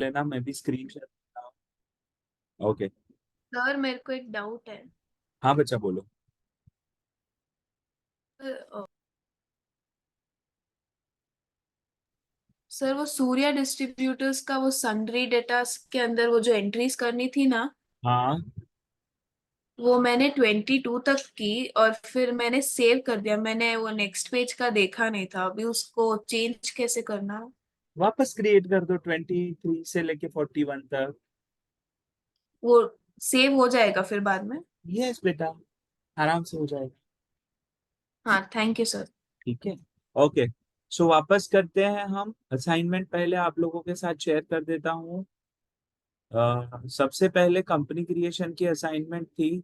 लेना, मैं भी स्क्रीन शेयर करता हूँ। ओके। सर मेरे को एक डाउट है। हाँ बच्चा बोलो। अ, सर वो सूर्या डिस्ट्रीब्यूटर्स का वो सन्ड्री डेटा के अंदर वो जो एंट्रीज करनी थी ना, हाँ वो मैंने 22 तक की और फिर मैंने सेव कर दिया। मैंने वो नेक्स्ट पेज का देखा नहीं था, अभी उसको चेंज कैसे करना है? वापस क्रिएट कर दो 23 से लेके 41 तक। वो सेव हो जाएगा फिर बाद में? यस बेटा, आराम से हो जाएगा। हाँ, थैंक यू सर। ठीक है। ओके। सो वापस करते हैं हम असाइनमेंट। पहले आप लोगों के साथ शेयर कर देता हूँ। सबसे पहले कंपनी क्रिएशन की असाइनमेंट थी।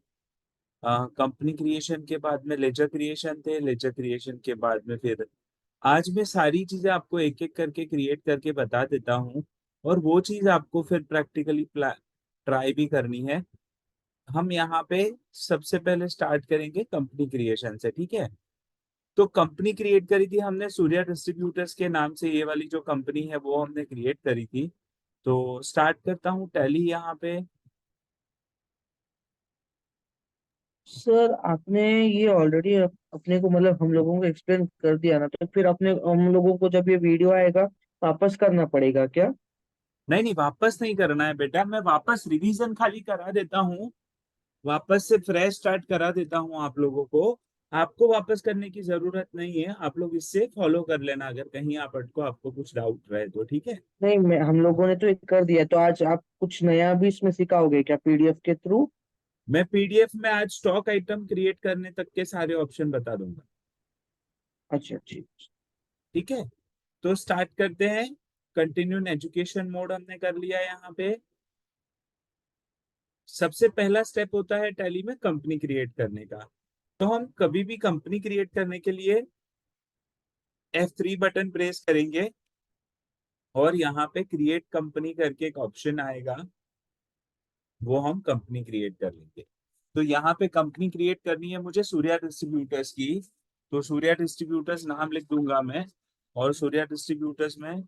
कंपनी क्रिएशन के बाद में लेजर क्रिएशन थे, लेजर क्रिएशन के बाद में फिर आज मैं सारी चीजें आपको एक एक करके क्रिएट करके बता देता हूँ, और वो चीज आपको फिर प्रैक्टिकली ट्राई भी करनी है। हम यहाँ पे सबसे पहले स्टार्ट करेंगे कंपनी क्रिएशन से, ठीक है। तो कंपनी क्रिएट करी थी हमने सूर्या डिस्ट्रीब्यूटर्स के नाम से, ये वाली जो कंपनी है वो हमने क्रिएट करी थी। तो स्टार्ट करता हूँ टैली यहाँ पे। सर आपने ये ऑलरेडी अपने को मतलब हम लोगों को एक्सप्लेन कर दिया ना, तो फिर अपने हम लोगों को जब ये वीडियो आएगा वापस करना पड़ेगा क्या? नहीं नहीं, वापस नहीं करना है बेटा, मैं वापस रिवीजन खाली करा देता हूँ, वापस से फ्रेश स्टार्ट करा देता हूँ आप लोगों को। आपको वापस करने की जरूरत नहीं है, आप लोग इससे फॉलो कर लेना अगर कहीं आपको कुछ डाउट रहे तो, ठीक है। नहीं, मैं हम लोगों ने तो एक कर दिया, तो आज आप कुछ नया भी इसमें सिखाओगे क्या पीडीएफ के थ्रू? मैं पीडीएफ में आज स्टॉक आइटम क्रिएट करने तक के सारे ऑप्शन बता दूंगा। अच्छा ठीक। ठीक है। तो स्टार्ट करते हैं। कंटिन्यू एजुकेशन मोड हमने कर लिया यहाँ पे। सबसे पहला स्टेप होता है टैली में कंपनी क्रिएट करने का। तो हम कभी भी कंपनी क्रिएट करने के लिए F3 बटन प्रेस करेंगे, और यहाँ पे क्रिएट कंपनी करके एक ऑप्शन आएगा, वो हम कंपनी क्रिएट कर लेंगे। तो यहाँ पे कंपनी क्रिएट करनी है मुझे सूर्या डिस्ट्रीब्यूटर्स की। तो सूर्या डिस्ट्रीब्यूटर्स नाम लिख दूंगा मैं, और सूर्या डिस्ट्रीब्यूटर्स में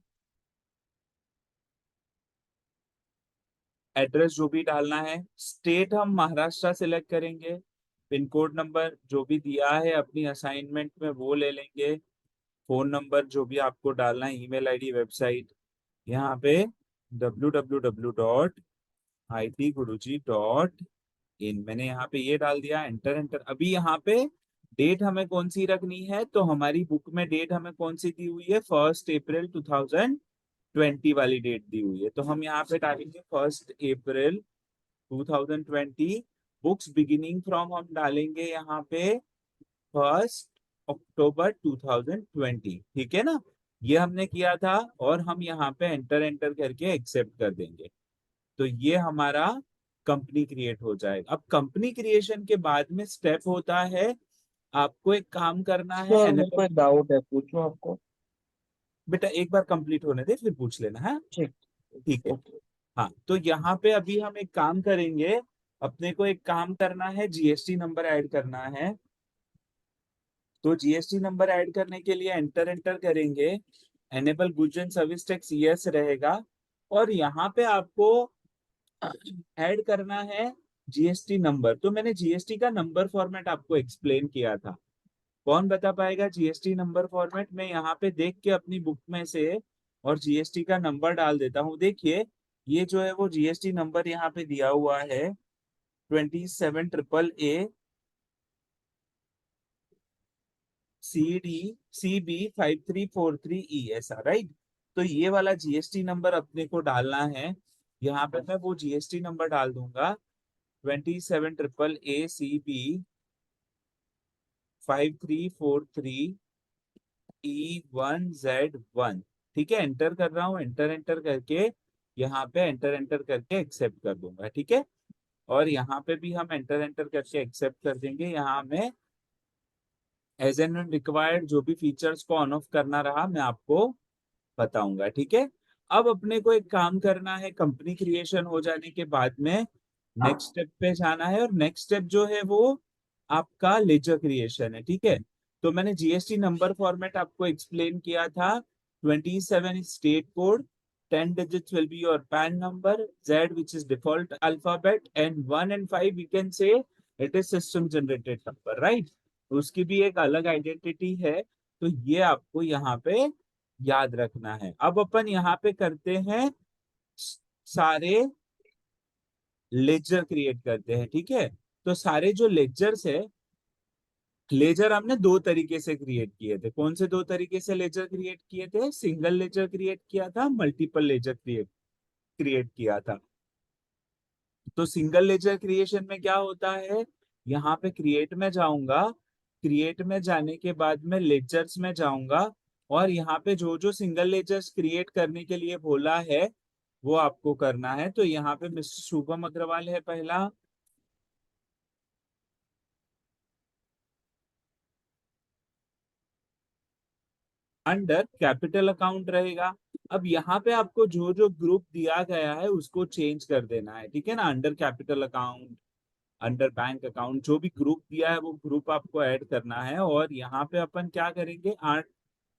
एड्रेस जो भी डालना है, स्टेट हम महाराष्ट्र सेलेक्ट करेंगे, पिन कोड नंबर जो भी दिया है अपनी असाइनमेंट में वो ले लेंगे, फोन नंबर जो भी आपको डालना है, ईमेल आईडी, वेबसाइट, यहाँ पे www.itguruji.in मैंने यहाँ पे ये डाल दिया, एंटर एंटर। अभी यहाँ पे डेट हमें कौन सी रखनी है, तो हमारी बुक में डेट हमें कौन सी दी हुई है, 1 अप्रैल 2020 वाली डेट दी हुई है। तो हम यहाँ पे डालेंगे 1 अप्रैल 2020। बुक्स बिगिनिंग फ्रॉम हम डालेंगे यहाँ पे 1 अक्टूबर 2020, ठीक है ना। ये हमने किया था, और हम यहाँ पे एंटर एंटर करके एक्सेप्ट कर देंगे। तो ये हमारा कंपनी क्रिएट हो जाएगा। अब कंपनी क्रिएशन के बाद में स्टेप होता है, आपको एक काम करना है सर मेरे को एक डाउट है, पूछूं आपको? बेटा एक बार कंप्लीट होने दे फिर पूछ लेना है। ठीक। ठीक है। ओके। हाँ, तो यहाँ पे अभी हम एक काम करेंगे, अपने को एक काम करना है, जीएसटी नंबर ऐड करना है। तो जीएसटी नंबर ऐड करने के लिए एंटर एंटर करेंगे, enable goods and service tax yes रहेगा, और यहाँ पे आपको ऐड करना है जीएसटी नंबर। तो मैंने जीएसटी का नंबर फॉर्मेट आपको एक्सप्लेन किया था, कौन बता पाएगा जीएसटी नंबर फॉर्मेट? मैं यहाँ पे देख के अपनी बुक में से और जीएसटी का नंबर डाल देता हूँ। देखिए, ये जो है वो जीएसटी नंबर यहाँ पे दिया हुआ है 27AACB5343E, ऐसा राइट। तो ये वाला जीएसटी नंबर अपने को डालना है। यहाँ पे मैं वो जीएसटी नंबर डाल दूंगा, 27AACB5343E1Z1। ठीक है, एंटर कर रहा हूँ, एंटर एंटर करके यहाँ पे एंटर एंटर करके एक्सेप्ट कर दूंगा, ठीक है। और यहाँ पे भी हम एंटर एंटर करके एक्सेप्ट कर देंगे। यहाँ में एज एंड रिक्वायर्ड जो भी फीचर्स को ऑन ऑफ करना रहा मैं आपको बताऊंगा, ठीक है। अब अपने को एक काम करना है, कंपनी क्रिएशन हो जाने के बाद में नेक्स्ट स्टेप पे जाना है, और नेक्स्ट स्टेप जो है वो आपका लेजर क्रिएशन है, ठीक है। तो मैंने जीएसटी नंबर फॉर्मेट आपको एक्सप्लेन किया था, 27 state code, 10 digits will be your PAN number, Z which is default alphabet, and 1 and 5 we can say it is system generated number, right? उसकी भी एक अलग आइडेंटिटी है, तो ये आपको यहाँ पे याद रखना है। अब अपन यहाँ पे करते हैं सारे लेजर क्रिएट करते हैं, ठीक है? तो सारे जो लेजर्स है, लेजर हमने दो तरीके से क्रिएट किए थे। कौन से दो तरीके से लेजर क्रिएट किए थे? सिंगल लेजर क्रिएट किया था, मल्टीपल लेजर क्रिएट किया था। तो सिंगल लेजर क्रिएशन में क्या होता है, यहाँ पे क्रिएट में जाऊंगा, क्रिएट में जाने के बाद में लेजर्स में जाऊंगा, और यहाँ पे जो जो सिंगल लेजर्स क्रिएट करने के लिए बोला है वो आपको करना है। तो यहाँ पे मिस्टर शुभम अग्रवाल है पहला, अंडर कैपिटल अकाउंट रहेगा। अब यहाँ पे आपको जो जो ग्रुप दिया गया है उसको चेंज कर देना है, ठीक है ना? Under capital account, under bank account, जो भी ग्रुप दिया है वो ग्रुप आपको ऐड करना है। और यहाँ पे अपन क्या करेंगे, 8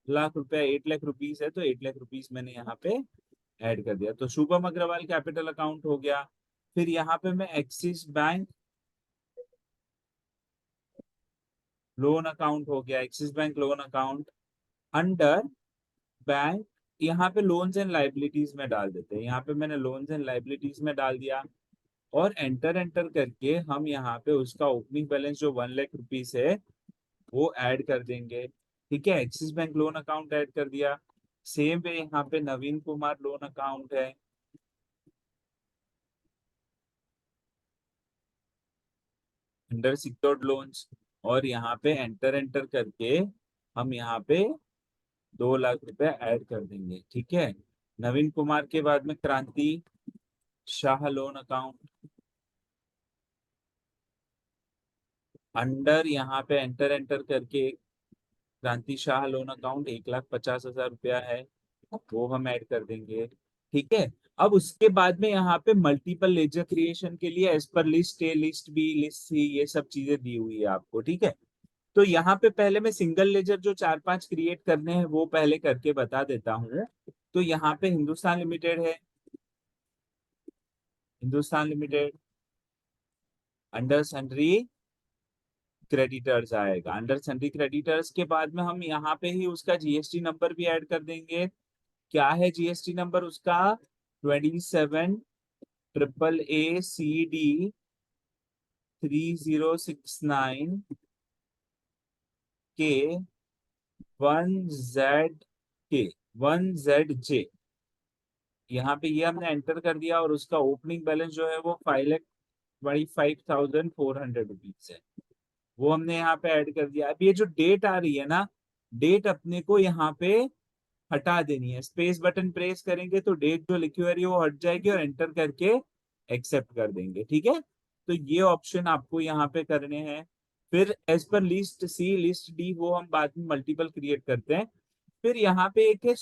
लाख रुपया, 8 लाख रुपीज है तो 8 लाख रुपीज मैंने यहाँ पे ऐड कर दिया। तो शुभम अग्रवाल कैपिटल अकाउंट हो गया। फिर यहाँ पे मैं एक्सिस बैंक लोन अकाउंट हो गया, axis bank loan account under bank. यहाँ पे लोन्स एंड लाइबिलिटीज में डाल देते हैं, यहाँ पे मैंने लोन्स एंड लाइबिलिटीज में डाल दिया। और एंटर एंटर करके हम यहाँ पे उसका ओपनिंग बैलेंस जो 1 लाख रुपीज है वो ऐड कर देंगे, ठीक है? Axis bank loan account add कर दिया। सेम वे यहाँ पे नवीन कुमार लोन अकाउंट है, अंडर सिक्योर्ड लोन्स, और यहाँ पे एंटर एंटर करके हम यहाँ पे 2 लाख रुपए ऐड कर देंगे, ठीक है? नवीन कुमार के बाद में क्रांति शाह लोन अकाउंट, अंडर यहाँ पे एंटर एंटर करके क्रांति शाह लोन अकाउंट 1,50,000 रुपया है, वो हम ऐड कर देंगे, ठीक है? अब उसके बाद में यहाँ पे मल्टीपल लेजर क्रिएशन के लिए as per list A, list B, list C, ये सब चीजें दी हुई है आपको, ठीक है? तो यहाँ पे पहले मैं सिंगल लेजर जो 4-5 क्रिएट करने हैं वो पहले करके बता देता हूँ। तो यहाँ पे हिंदुस्तान लिमिटेड है, Hindustan limited under sundry creditors आएगा। अंडर सन्ड्री क्रेडिटर्स के बाद में हम यहाँ पे ही उसका जीएसटी नंबर भी ऐड कर देंगे। क्या है जीएसटी नंबर उसका? 27AACD 3069 के 1Z यहाँ पे ये हमने एंटर कर दिया, और उसका ओपनिंग बैलेंस जो है वो 5,25,400 रुपीज है, वो हमने यहाँ पे ऐड कर दिया। अब ये जो डेट आ रही है ना, डेट अपने को यहाँ पे हटा देनी है। स्पेस बटन प्रेस करेंगे तो डेट जो लिखी हुई है वो हट जाएगी, और एंटर करके एक्सेप्ट कर देंगे, ठीक है? तो ये ऑप्शन आपको यहाँ पे करने हैं। फिर एज पर लिस्ट सी, लिस्ट डी वो हम बाद में मल्टीपल क्रिएट करते हैं। फिर यहाँ पे एक है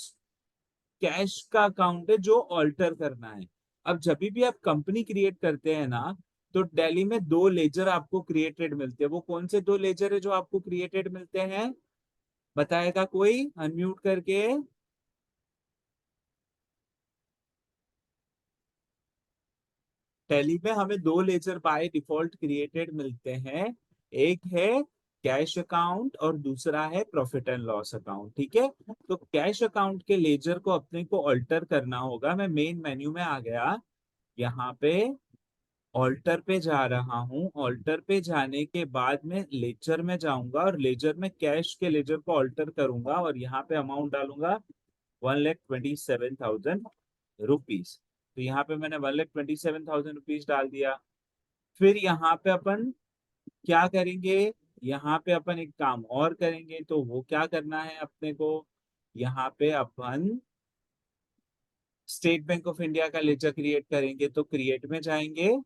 कैश का अकाउंट है जो ऑल्टर करना है। अब जब भी आप कंपनी क्रिएट करते हैं ना, तो दिल्ली में 2 लेजर आपको क्रिएटेड मिलते हैं। वो कौन से 2 लेजर है जो आपको क्रिएटेड मिलते हैं? बताएगा कोई अनम्यूट करके? टैली में हमें 2 लेजर बाय डिफॉल्ट क्रिएटेड मिलते हैं। एक है कैश अकाउंट और दूसरा है प्रॉफिट एंड लॉस अकाउंट, ठीक है? तो कैश अकाउंट के लेजर को अपने को ऑल्टर करना होगा। मैं मेन मेन्यू में आ गया, यहाँ पे ऑल्टर पे जा रहा हूँ। ऑल्टर पे जाने के बाद में लेजर में जाऊंगा, और लेजर में कैश के लेजर को ऑल्टर करूंगा, और यहाँ पे अमाउंट डालूंगा 1,27,000 रुपीज। तो यहाँ पे मैंने 1,27,000 रुपीज डाल दिया। फिर यहाँ पे अपन क्या करेंगे, यहाँ पे अपन एक काम और करेंगे। तो वो क्या करना है अपने को, यहाँ पे अपन स्टेट बैंक ऑफ इंडिया का लेजर क्रिएट करेंगे। तो क्रिएट में जाएंगे,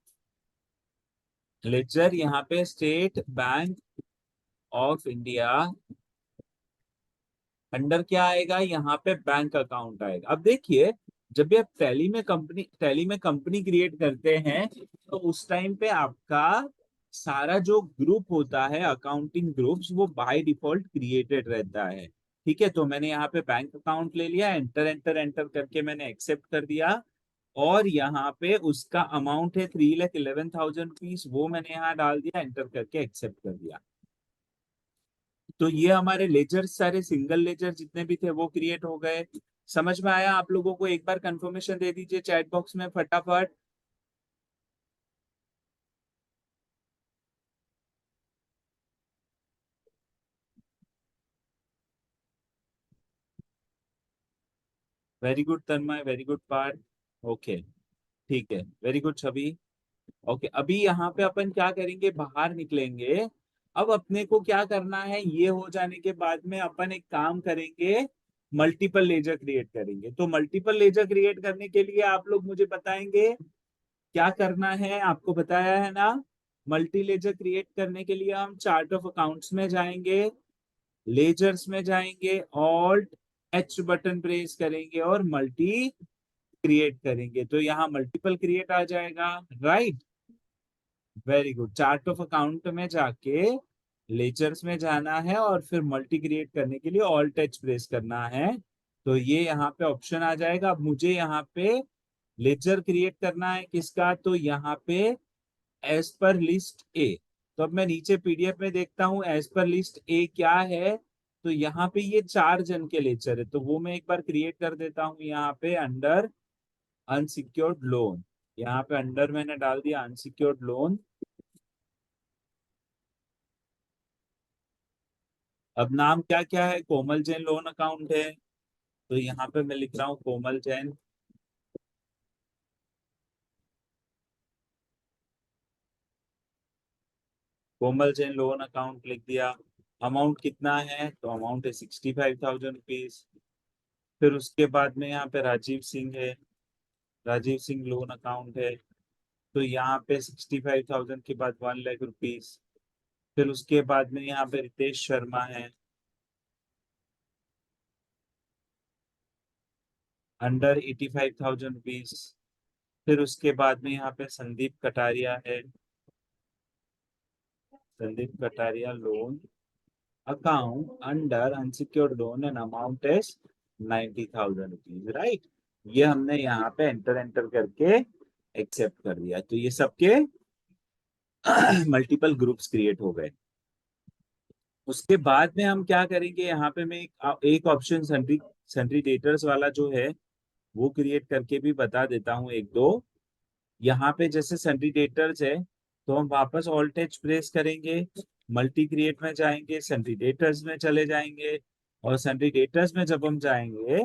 लेजर यहाँ पे state bank of India, under क्या आएगा, यहाँ पे बैंक अकाउंट आएगा। अब देखिए, जब भी आप टैली में कंपनी क्रिएट करते हैं तो उस टाइम पे आपका सारा जो ग्रुप होता है, अकाउंटिंग ग्रुप्स, वो बाय डिफॉल्ट क्रिएटेड रहता है। ठीक है, तो मैंने यहाँ पे बैंक अकाउंट ले लिया, एंटर एंटर एंटर करके मैंने एक्सेप्ट कर दिया, और यहाँ पे उसका अमाउंट है 3,11,000 रुपीज, वो मैंने यहाँ डाल दिया, एंटर करके एक्सेप्ट कर दिया। तो ये हमारे लेजर सारे सिंगल लेजर जितने भी थे वो क्रिएट हो गए। समझ में आया आप लोगों को? एक बार कंफर्मेशन दे दीजिए चैट बॉक्स में फटाफट। वेरी गुड तन्मय, वेरी गुड पार्थ। ओके, ठीक है, वेरी गुड छवि। ओके, अभी यहाँ पे अपन क्या करेंगे, बाहर निकलेंगे। अब अपने को क्या करना है, ये हो जाने के बाद में अपन एक काम करेंगे, मल्टीपल लेजर क्रिएट करेंगे। तो मल्टीपल लेजर क्रिएट करने के लिए आप लोग मुझे बताएंगे क्या करना है, आपको बताया है ना। मल्टी लेजर क्रिएट करने के लिए हम चार्ट ऑफ अकाउंट्स में जाएंगे, लेजर्स में जाएंगे, ऑल्ट एच बटन प्रेस करेंगे और मल्टी क्रिएट करेंगे, तो यहाँ मल्टीपल क्रिएट आ जाएगा, right. Very good. Chart of account में जाके लेजर्स में जाना है और फिर मल्टी क्रिएट करने के लिए ऑल्ट एच प्रेस करना है, तो ये यहाँ पे ऑप्शन आ जाएगा। अब मुझे यहाँ पे लेजर क्रिएट करना है किसका, तो यहाँ पे एज पर लिस्ट ए। तो अब मैं नीचे पीडीएफ में देखता हूँ एज पर लिस्ट ए क्या है, तो यहाँ पे ये 4 जन के लेजर है, तो वो मैं एक बार क्रिएट कर देता हूँ। यहाँ पे अंडर अनसिक्योर्ड लोन, यहाँ पे अंडर मैंने डाल दिया अनसिक्योर्ड लोन। अब नाम क्या क्या है, कोमल जैन लोन अकाउंट है, तो यहाँ पे मैं लिख रहा हूँ कोमल जैन। कोमल जैन लोन अकाउंट लिख दिया। अमाउंट कितना है, तो अमाउंट है 65,000 रुपीज। फिर उसके बाद में यहाँ पे राजीव सिंह है, राजीव सिंह लोन अकाउंट है, तो यहाँ पे 65,000 के बाद 1 लाख रुपीज। फिर उसके बाद में यहाँ पे रितेश शर्मा है, अंडर 85,000 रुपीज। फिर उसके बाद में यहाँ पे संदीप कटारिया है, Sandeep Kataria loan account under unsecured loan and amount is 90,000 rupees, right. ये हमने यहाँ पे एंटर एंटर करके एक्सेप्ट कर दिया, तो ये सबके मल्टीपल ग्रुप्स क्रिएट हो गए। उसके बाद में हम क्या करेंगे, यहाँ पे मैं एक ऑप्शन सन्ड्री सन्ड्री डेटर्स वाला जो है वो क्रिएट करके भी बता देता हूँ एक दो। यहाँ पे जैसे सन्ड्री डेटर्स है, तो हम वापस ऑल्ट एच प्रेस करेंगे, मल्टी क्रिएट में जाएंगे, सन्ड्री डेटर्स में चले जाएंगे, और सन्ड्री डेटर्स में जब हम जाएंगे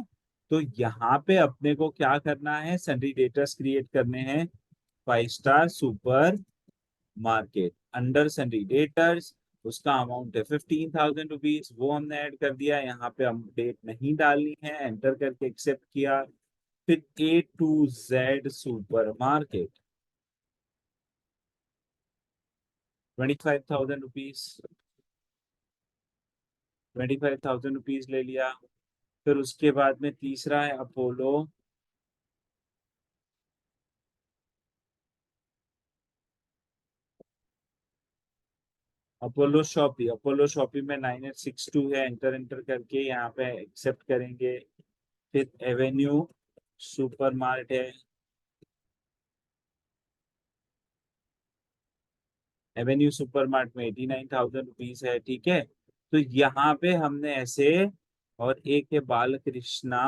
तो यहाँ पे अपने को क्या करना है, सन्ड्री डेटर्स क्रिएट करने हैं 5 star super market under sundry debtors. उसका अमाउंट है 15,000 रुपीज, वो हमने ऐड कर दिया। यहाँ पे हम डेट नहीं डालनी है, एंटर करके एक्सेप्ट किया। फिर A to Z super market 25,000 rupees, 25,000 rupees ले लिया। फिर उसके बाद में तीसरा है अपोलो, अपोलो शॉपी में 9862 है, एंटर एंटर करके यहाँ पे एक्सेप्ट करेंगे। फिर एवेन्यू सुपर मार्ट है, एवेन्यू सुपर मार्ट में 89,000 रुपीज है, ठीक है। तो यहाँ पे हमने ऐसे, और एक है Balkrishna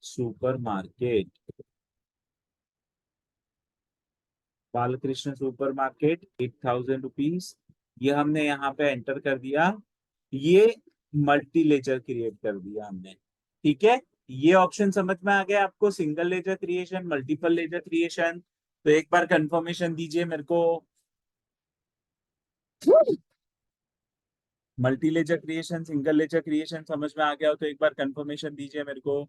super market, Balkrishna super market 8,000 rupees, ये हमने यहाँ पे एंटर कर दिया। ये मल्टी लेजर क्रिएट कर दिया हमने, ठीक है। ये ऑप्शन समझ में आ गया आपको, single laser creation, multiple laser creation. तो एक बार कंफर्मेशन दीजिए मेरे को, multi laser creation single laser creation समझ में आ गया हो तो एक बार कंफर्मेशन दीजिए मेरे को।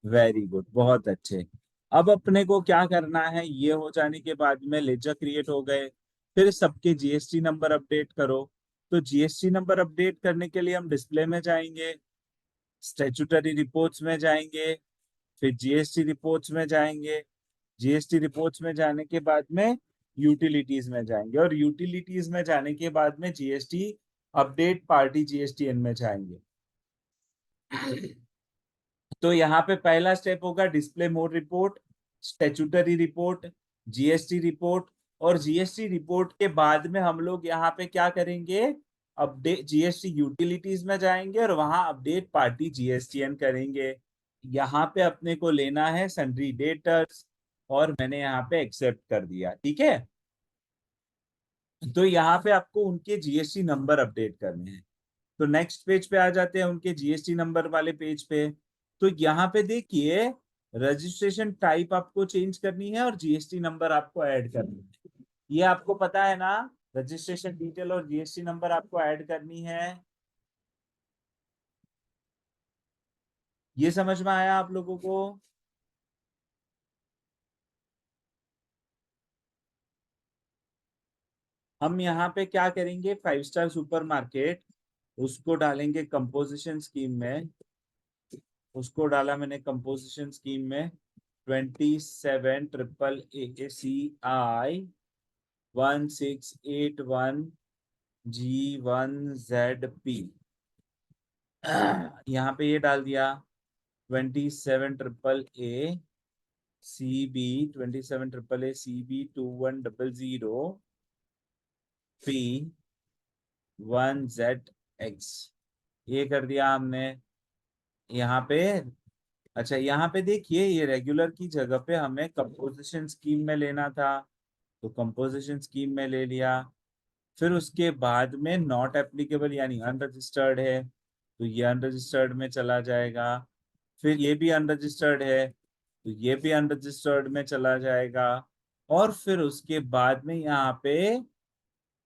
वेरी गुड, बहुत अच्छे। अब अपने को क्या करना है, ये हो जाने के बाद में लेजर क्रिएट हो गए, फिर सबके जीएसटी नंबर अपडेट करो। तो जीएसटी नंबर अपडेट करने के लिए हम डिस्प्ले में जाएंगे, स्टैट्यूटरी रिपोर्ट्स में जाएंगे, फिर जीएसटी रिपोर्ट्स में जाएंगे, जीएसटी रिपोर्ट्स में जाने के बाद में यूटिलिटीज में जाएंगे, और यूटिलिटीज में जाने के बाद में जीएसटी अपडेट पार्टी जीएसटीएन में जाएंगे। तो यहाँ पे पहला स्टेप होगा display mode report, statutory report, GST report, और जीएसटी रिपोर्ट के बाद में हम लोग यहाँ पे क्या करेंगे, अपडेट जीएसटी यूटिलिटीज में जाएंगे और वहां अपडेट पार्टी जीएसटीएन करेंगे। यहाँ पे अपने को लेना है सन्ड्री डेटर्स, और मैंने यहाँ पे एक्सेप्ट कर दिया। ठीक है, तो यहाँ पे आपको उनके जीएसटी नंबर अपडेट करने हैं। तो नेक्स्ट पेज पे आ जाते हैं, उनके जीएसटी नंबर वाले पेज पे। तो यहाँ पे देखिए रजिस्ट्रेशन टाइप आपको चेंज करनी है और जीएसटी नंबर आपको ऐड करनी है। ये आपको पता है ना, रजिस्ट्रेशन डिटेल और जीएसटी नंबर आपको ऐड करनी है। ये समझ में आया आप लोगों को? हम यहाँ पे क्या करेंगे, 5 स्टार सुपरमार्केट, उसको डालेंगे कंपोजिशन स्कीम में। उसको डाला मैंने कंपोजिशन स्कीम में 27 AACI 1681G1ZP। यहाँ पे ये डाल दिया 27 AACB 2100P1ZX, ये कर दिया हमने यहाँ पे। अच्छा यहाँ पे देखिए, ये रेगुलर की जगह पे हमें कंपोजिशन स्कीम में लेना था, तो कंपोजिशन स्कीम में ले लिया। फिर उसके बाद में नॉट एप्लीकेबल यानी अनरजिस्टर्ड है, तो ये अनरजिस्टर्ड में चला जाएगा। फिर ये भी अनरजिस्टर्ड है, तो ये भी अनरजिस्टर्ड में चला जाएगा। और फिर उसके बाद में यहाँ पे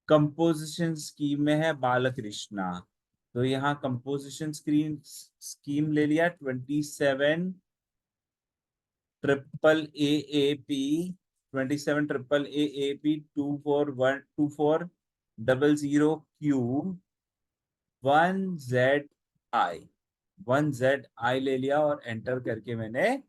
कंपोजिशन स्कीम में है बालकृष्णा, तो यहाँ कंपोजिशन स्कीम ले लिया 27 AAP 24100Q1ZI ले लिया और एंटर करके मैंने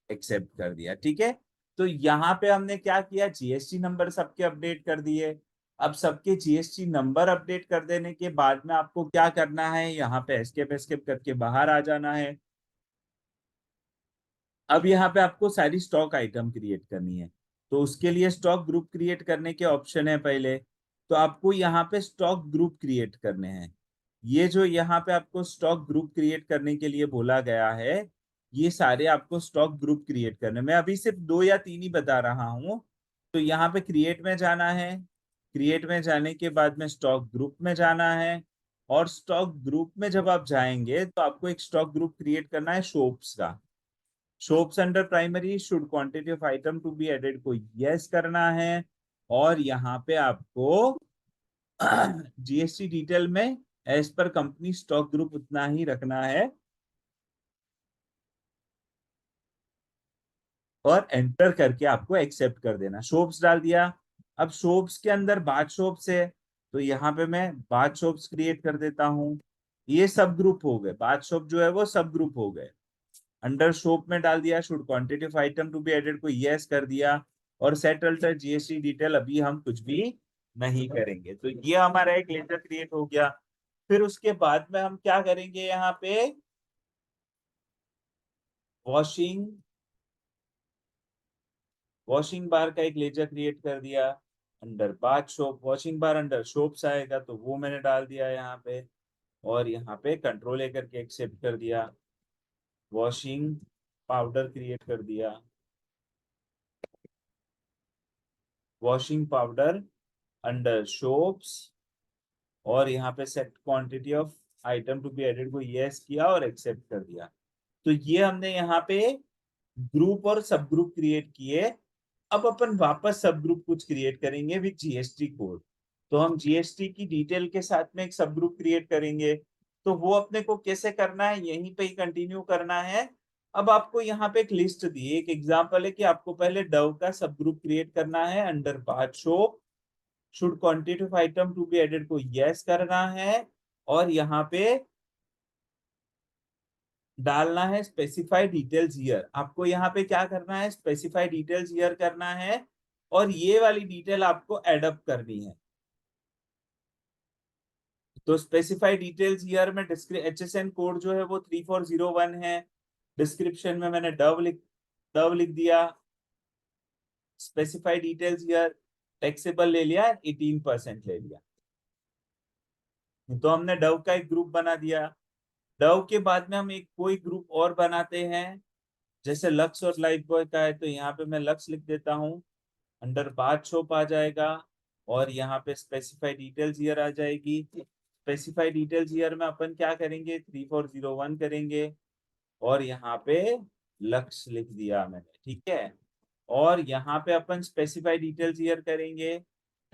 एक्सेप्ट कर दिया। ठीक है, तो यहाँ पे हमने क्या किया, जीएसटी नंबर सबके अपडेट कर दिए। अब सबके जीएसटी नंबर अपडेट कर देने के बाद में आपको क्या करना है, यहाँ पे एस्केप एस्केप करके बाहर आ जाना है। अब यहाँ पे आपको सारी स्टॉक आइटम क्रिएट करनी है, तो उसके लिए स्टॉक ग्रुप क्रिएट करने के ऑप्शन है पहले। तो आपको यहाँ पे स्टॉक ग्रुप क्रिएट करने हैं। ये जो यहाँ पे आपको स्टॉक ग्रुप क्रिएट करने के लिए बोला गया है, ये सारे आपको स्टॉक ग्रुप क्रिएट करने, मैं अभी सिर्फ 2 या 3 ही बता रहा हूँ। तो यहाँ पे क्रिएट में जाना है, क्रिएट में जाने के बाद में स्टॉक ग्रुप में जाना है, और स्टॉक ग्रुप में जब आप जाएंगे तो आपको एक स्टॉक ग्रुप क्रिएट करना है शॉप्स का। Shops under primary should quantity of item to be added को यस करना है, और यहाँ पे आपको जीएसटी डिटेल में as per company stock group उतना ही रखना है, और एंटर करके आपको एक्सेप्ट कर देना। शॉप्स डाल दिया। अब शॉप्स के अंदर बाथ शॉप्स है, तो यहाँ पे मैं बाथ शॉप्स क्रिएट कर देता हूँ। ये सब ग्रुप हो गए, बाथ शॉप जो है वो सब ग्रुप हो गए। अंडर शॉप में डाल दिया should quantity of item to be added को यस कर दिया, और सेट अल्टर जीएसटी डिटेल अभी हम कुछ भी नहीं करेंगे। तो ये हमारा एक लेटर क्रिएट हो गया। फिर उसके बाद में हम क्या करेंगे, यहाँ पे वॉशिंग बार का एक लेजर क्रिएट कर दिया अंडर बाथ शॉप। वॉशिंग बार अंडर शॉप्स आएगा, तो वो मैंने डाल दिया यहाँ पे, और यहाँ पे कंट्रोल ए करके एक्सेप्ट कर दिया। वॉशिंग पाउडर क्रिएट कर दिया, वॉशिंग पाउडर अंडर शॉप्स, और यहाँ पे set quantity of item to be added को यस किया और एक्सेप्ट कर दिया। तो ये हमने यहाँ पे ग्रुप और सब ग्रुप क्रिएट किए। अब अपन वापस सब ग्रुप कुछ क्रिएट करेंगे विद जीएसटी कोड। तो हम जीएसटी की डिटेल के साथ में एक सब ग्रुप क्रिएट करेंगे। तो वो अपने को कैसे करना है, यहीं पे ही कंटिन्यू करना है। अब आपको यहाँ पे एक लिस्ट दी है, एक एग्जांपल है कि आपको पहले डव का सब ग्रुप क्रिएट करना है under bath shop, should quantity of item to be added को यस करना है, और यहाँ पे डालना है स्पेसिफाई डिटेल्स ईयर। आपको यहाँ पे क्या करना है, स्पेसिफाई डिटेल्स ईयर करना है, और ये वाली डिटेल आपको एडअप करनी है। तो स्पेसिफाइड डिटेल्स ईयर में HSN कोड जो है वो 3401 है। डिस्क्रिप्शन में मैंने डव लिख दिया। स्पेसिफाइड डिटेल्स ईयर टैक्सेबल ले लिया, 18% ले लिया। तो हमने डव का एक ग्रुप बना दिया। डव के बाद में हम एक कोई ग्रुप और बनाते हैं, जैसे लक्स और लाइफ बॉय का है, तो यहाँ पे मैं लक्स लिख देता हूँ, अंडर बार शॉप आ जाएगा, और यहाँ पे स्पेसिफाइड डिटेल्स ईयर आ जाएगी। स्पेसिफाइड डिटेल्स ईयर में अपन क्या करेंगे, 3401 करेंगे, और यहाँ पे लक्स लिख दिया मैंने, ठीक है। और यहाँ पे अपन स्पेसिफाइड डिटेल्स ईयर करेंगे,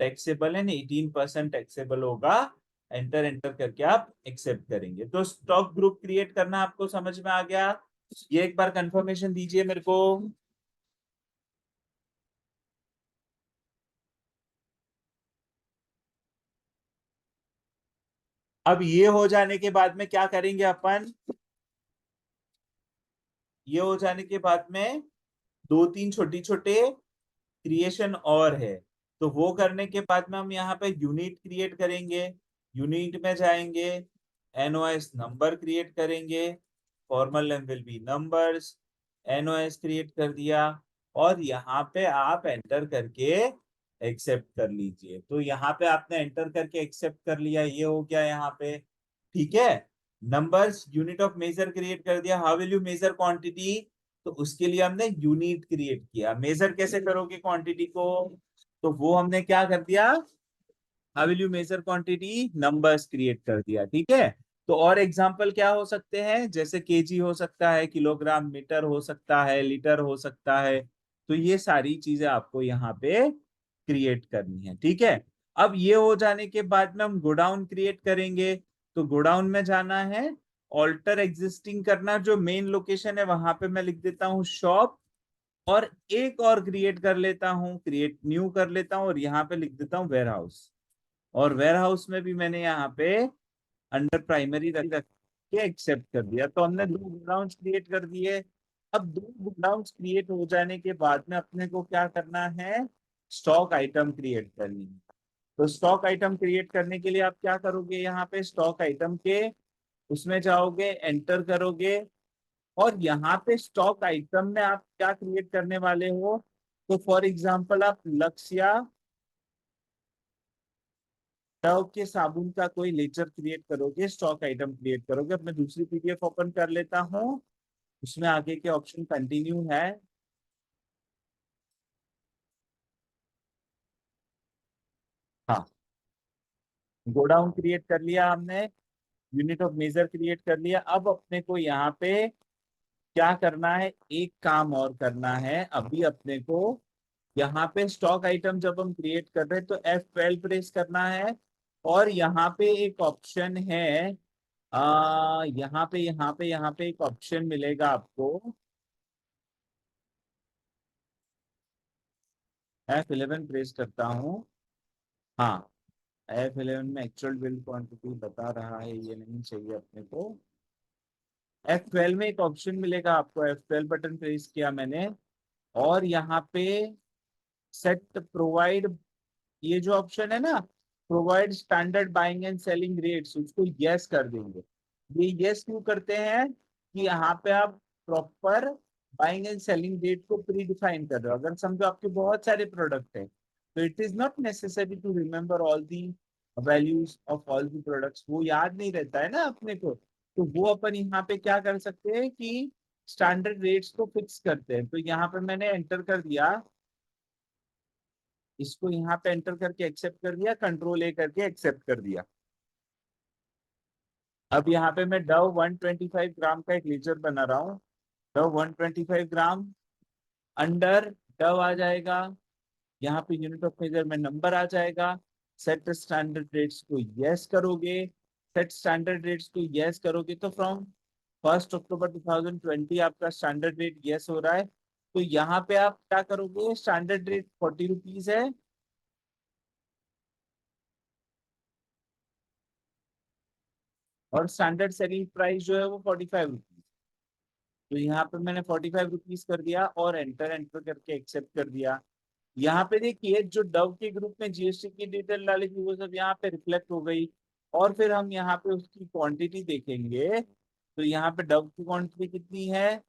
टैक्सेबल है ना, 18% टैक्सेबल होगा, एंटर एंटर करके आप एक्सेप्ट करेंगे। तो स्टॉक ग्रुप क्रिएट करना आपको समझ में आ गया? ये एक बार कंफर्मेशन दीजिए मेरे को। अब ये हो जाने के बाद में क्या करेंगे अपन, ये हो जाने के बाद में दो तीन छोटी छोटे क्रिएशन और है, तो वो करने के बाद में हम यहाँ पे यूनिट क्रिएट करेंगे। यूनिट में जाएंगे, एनओएस नंबर क्रिएट करेंगे, formal name will be numbers, NOS create कर दिया, और यहाँ पे आप एंटर करके एक्सेप्ट कर लीजिए। तो यहाँ पे आपने एंटर करके एक्सेप्ट कर लिया, ये हो गया यहाँ पे, ठीक है। Numbers unit of measure create कर दिया। How will you measure quantity, तो उसके लिए हमने यूनिट क्रिएट किया। मेजर कैसे करोगे क्वांटिटी को, तो वो हमने क्या कर दिया, how will you measure quantity, numbers create कर दिया, ठीक है। तो और एग्जांपल क्या हो सकते हैं, जैसे केजी हो सकता है, किलोग्राम, मीटर हो सकता है, लीटर हो सकता है। तो ये सारी चीजें आपको यहाँ पे क्रिएट करनी है, ठीक है। अब ये हो जाने के बाद में हम गोडाउन क्रिएट करेंगे। तो गोडाउन में जाना है, ऑल्टर एग्जिस्टिंग करना, जो मेन लोकेशन है वहां पे मैं लिख देता हूँ शॉप, और एक और क्रिएट कर लेता हूँ, क्रिएट न्यू कर लेता हूँ, और यहाँ पे लिख देता हूँ वेयर हाउस। और वेयर हाउस में भी मैंने यहाँ पे अंडर प्राइमरी रख के एक्सेप्ट कर दिया। तो हमने दो गोडाउन क्रिएट कर दिए। अब दो गोडाउन क्रिएट हो जाने के बाद में अपने को क्या करना है, स्टॉक आइटम क्रिएट करनी है। तो स्टॉक आइटम क्रिएट करने के लिए आप क्या करोगे, यहाँ पे स्टॉक आइटम के उसमें जाओगे, एंटर करोगे, और यहाँ पे स्टॉक आइटम में आप क्या क्रिएट करने वाले हो, तो फॉर एग्जांपल आप लक्ष्य डव के साबुन का कोई लेजर क्रिएट करोगे, स्टॉक आइटम क्रिएट करोगे। अब मैं दूसरी पीडीएफ ओपन कर लेता हूँ, उसमें आगे के ऑप्शन कंटिन्यू है। हाँ, गोडाउन क्रिएट कर लिया हमने, यूनिट ऑफ मेजर क्रिएट कर लिया। अब अपने को यहाँ पे क्या करना है, एक काम और करना है अभी अपने को। यहाँ पे स्टॉक आइटम जब हम क्रिएट कर रहे हैं तो F12 प्रेस करना है, और यहाँ पे एक ऑप्शन है, यहाँ पे एक ऑप्शन मिलेगा आपको, F11 प्रेस करता हूँ। हाँ, F11 में एक्चुअल बिल क्वांटिटी बता रहा है, ये नहीं चाहिए अपने को। F12 में एक ऑप्शन मिलेगा आपको, F12 बटन प्रेस किया मैंने, और यहाँ पे सेट प्रोवाइड, ये जो ऑप्शन है ना, provide standard buying and selling rates, उसको यस कर देंगे। ये यस क्यों करते हैं, कि यहाँ पे आप proper buying and selling rate को प्री डिफाइन कर रहे हो। अगर समझो आपके बहुत सारे प्रोडक्ट है, तो it is not necessary to remember all the values of all the products, वो याद नहीं रहता है ना अपने को। तो वो अपन यहाँ पे क्या कर सकते हैं कि स्टैंडर्ड रेट्स को फिक्स करते हैं। तो यहाँ पे मैंने एंटर कर दिया, इसको यहाँ पे एंटर करके एक्सेप्ट कर दिया, कंट्रोल ए करके एक्सेप्ट कर दिया। अब यहाँ पे मैं डव 125 ग्राम का एक लेजर बना रहा हूँ। डव 125 ग्राम, अंडर डव आ जाएगा, यहाँ पे यूनिट ऑफ मेजर में नंबर आ जाएगा। सेट स्टैंडर्ड रेट्स को यस करोगे, सेट स्टैंडर्ड रेट्स को यस करोगे, तो फ्रॉम 1 अक्टूबर 2020 आपका स्टैंडर्ड रेट यस हो रहा है। तो यहाँ पे आप क्या करोगे, स्टैंडर्ड रेट 40 रुपीज है, और स्टैंडर्ड सेलिंग प्राइस जो है वो 45 रुपीज। तो यहाँ पे मैंने 45 रुपीज कर दिया, और एंटर एंटर करके एक्सेप्ट कर दिया। यहाँ पे देखिए, जो डव के ग्रुप में जीएसटी की डिटेल डाली थी वो सब यहाँ पे रिफ्लेक्ट हो गई। और फिर हम यहाँ पे उसकी क्वांटिटी देखेंगे। तो यहाँ पे डव की क्वांटिटी कितनी है?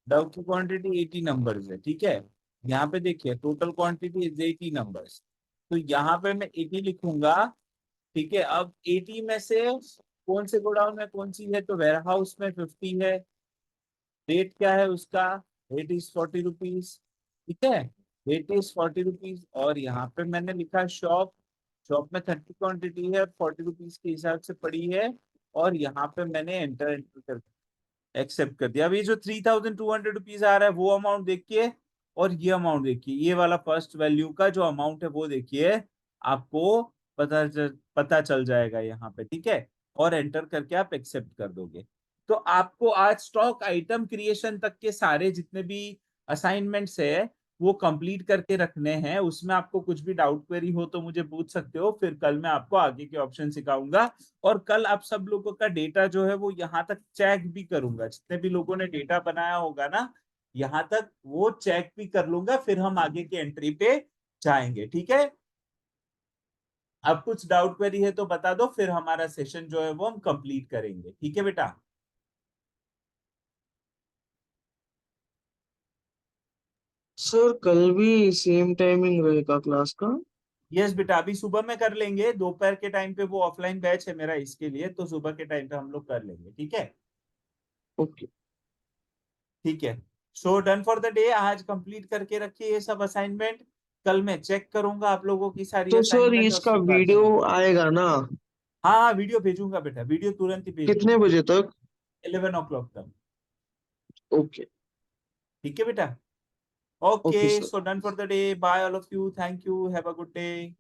डव की क्वांटिटी 80 नंबर्स है, ठीक है। यहाँ पे देखिए टोटल क्वांटिटी इज 80 नंबर्स। तो यहाँ पे मैं 80 लिखूंगा, ठीक है। अब 80 में से कौन से गोडाउन में कौन सी है? तो वेयर हाउस में 50 है। रेट क्या है उसका? रेट इज 40 रुपीज, ठीक है। Rate is 40 rupees. और यहाँ पे मैंने लिखा शॉप। शॉप में 30 क्वांटिटी है, 40 रुपीज के हिसाब से पड़ी है। और यहाँ पे मैंने एंटर कर एक्सेप्ट कर दिया। अभी जो 3200 रुपीज आ रहा है वो अमाउंट देखिए, और ये अमाउंट देखिए, ये वाला फर्स्ट वैल्यू का जो अमाउंट है वो देखिए। आपको पता चल जाएगा यहाँ पे, ठीक है। और एंटर करके आप एक्सेप्ट कर दोगे। तो आपको आज स्टॉक आइटम क्रिएशन तक के सारे जितने भी असाइनमेंट्स है वो कंप्लीट करके रखने हैं। उसमें आपको कुछ भी डाउट क्वेरी हो तो मुझे पूछ सकते हो, फिर कल मैं आपको आगे के ऑप्शन सिखाऊंगा। और कल आप सब लोगों का डेटा जो है वो यहाँ तक चेक भी करूंगा, जितने भी लोगों ने डेटा बनाया होगा ना, यहाँ तक वो चेक भी कर लूंगा, फिर हम आगे की एंट्री पे जाएंगे, ठीक है। अब कुछ डाउट क्वेरी है तो बता दो, फिर हमारा सेशन जो है वो हम कंप्लीट करेंगे, ठीक है बेटा। सर कल भी सेम टाइमिंग रहेगा क्लास का? यस बेटा, अभी सुबह में कर लेंगे, दोपहर के टाइम पे वो ऑफलाइन बैच है मेरा इसके लिए, तो सुबह के टाइम पे हम लोग कर लेंगे, ठीक है। ओके। ठीक है। सो डन फॉर द डे, आज कंप्लीट करके रखिए ये सब असाइनमेंट। कल मैं चेक करूंगा आप लोगों की सारी तो सर असाइनमेंट और इसका सुधार वीडियो दूंगा। आएगा ना? हाँ हाँ, वीडियो भेजूंगा बेटा, वीडियो तुरंत ही भेज कितने दूंगा। बजे तक? 11 o'clock तक। ओके। ठीक है बेटा। Okay okay, sir. So done for the day, bye all of you, thank you, have a good day.